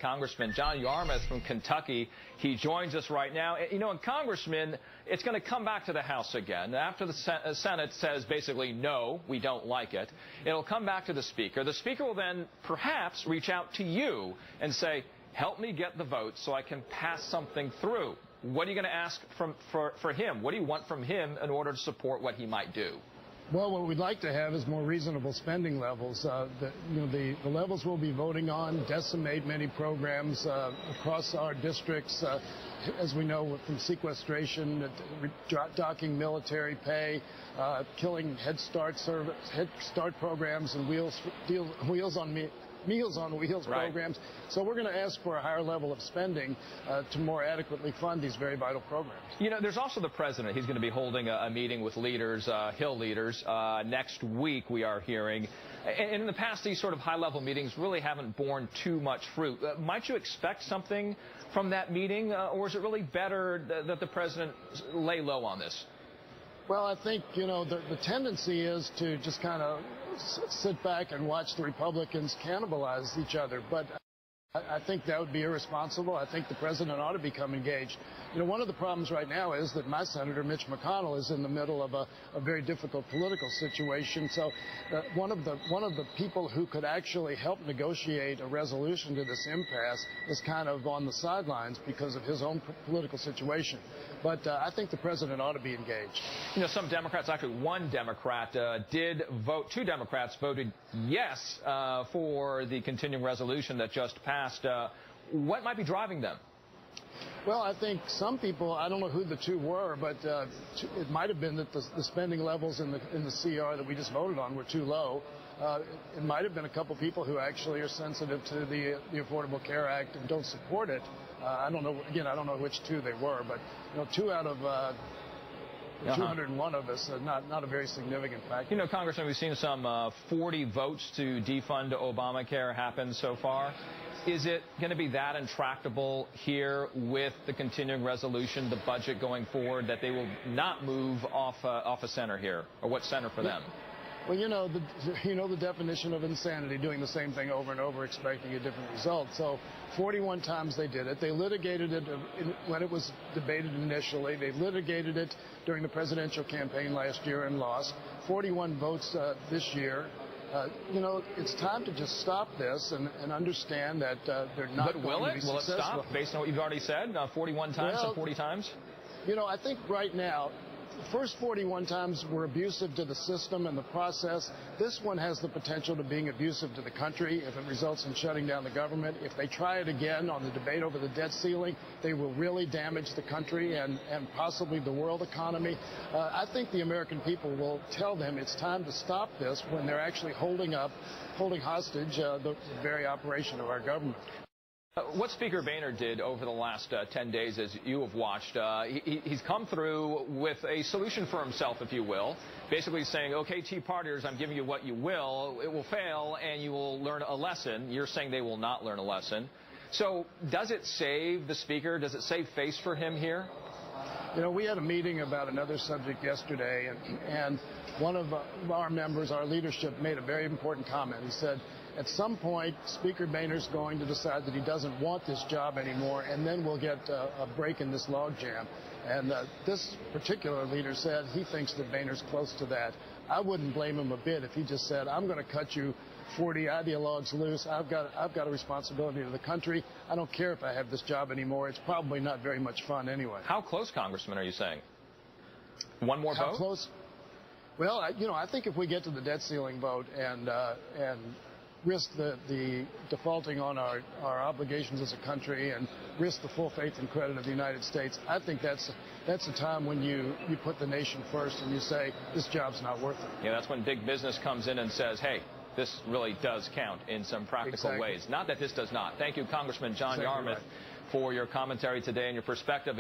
Congressman John Yarmuth from Kentucky. He joins us right now. You know, and Congressman, it's going to come back to the House again. After the Senate says basically, no, we don't like it, it'll come back to the Speaker. The Speaker will then perhaps reach out to you and say, help me get the vote so I can pass something through. What are you going to ask for him? What do you want from him in order to support what he might do? Well, what we'd like to have is more reasonable spending levels. The levels we'll be voting on decimate many programs across our districts, as we know, from sequestration, docking military pay, killing Head Start programs and Meals on Wheels programs. So we're going to ask for a higher level of spending to more adequately fund these very vital programs. You know, there's also the president. He's going to be holding a meeting with leaders, Hill leaders, next week, we are hearing. And in the past, these sort of high-level meetings really haven't borne too much fruit. Might you expect something from that meeting, or is it really better that the president lay low on this? Well, I think, you know, the tendency is to just kind of sit back and watch the Republicans cannibalize each other. But I think that would be irresponsible. I think the president ought to become engaged. You know, one of the problems right now is that my Senator, Mitch McConnell, is in the middle of a very difficult political situation. So one of the people who could actually help negotiate a resolution to this impasse is kind of on the sidelines because of his own political situation. But I think the president ought to be engaged. You know, some Democrats, actually one Democrat did vote, two Democrats voted yes for the continuing resolution that just passed. What might be driving them? Well, I think some people, I don't know who the two were, but it might have been that the spending levels in the CR that we just voted on were too low. It might have been a couple people who actually are sensitive to the Affordable Care Act and don't support it. I don't know. Again, I don't know which two they were, but you know, 2 out of 201 of us, not a very significant factor. You know, Congressman, we've seen some 40 votes to defund Obamacare happen so far. Is it going to be that intractable here with the continuing resolution, the budget going forward, that they will not move off a center here, or what center for them? Well, you know the definition of insanity, doing the same thing over and over, expecting a different result. So 41 times they did it. They litigated it when it was debated initially. They litigated it during the presidential campaign last year and lost. 41 votes this year. You know, it's time to just stop this and understand that they're not going to be successful. Will it stop, based on what you've already said, 41 times and 40 times? You know, I think right now, the first 41 times were abusive to the system and the process. This one has the potential to being abusive to the country if it results in shutting down the government. If they try it again on the debate over the debt ceiling, they will really damage the country and possibly the world economy. I think the American people will tell them it's time to stop this when they're actually holding hostage the very operation of our government. What Speaker Boehner did over the last 10 days, as you have watched, he's come through with a solution for himself, if you will, basically saying, okay, Tea Partiers, I'm giving you what you will. It will fail, and you will learn a lesson. You're saying they will not learn a lesson. So does it save the Speaker? Does it save face for him here? You know, we had a meeting about another subject yesterday, and one of our members, our leadership, made a very important comment. He said, at some point, Speaker Boehner's going to decide that he doesn't want this job anymore, and then we'll get a break in this logjam. And this particular leader said he thinks that Boehner's close to that. I wouldn't blame him a bit if he just said, I'm going to cut you 40 ideologues loose. I've got a responsibility to the country. I don't care if I have this job anymore. It's probably not very much fun anyway. How close, Congressman, are you saying? One more vote? How close? Well, I think if we get to the debt ceiling vote and risk the defaulting on our obligations as a country and risk the full faith and credit of the United States, I think that's a time when you put the nation first and you say, this job's not worth it. Yeah, that's when big business comes in and says, hey, this really does count in some practical ways. Not that this does not. Thank you, Congressman John Yarmuth, for your commentary today and your perspective.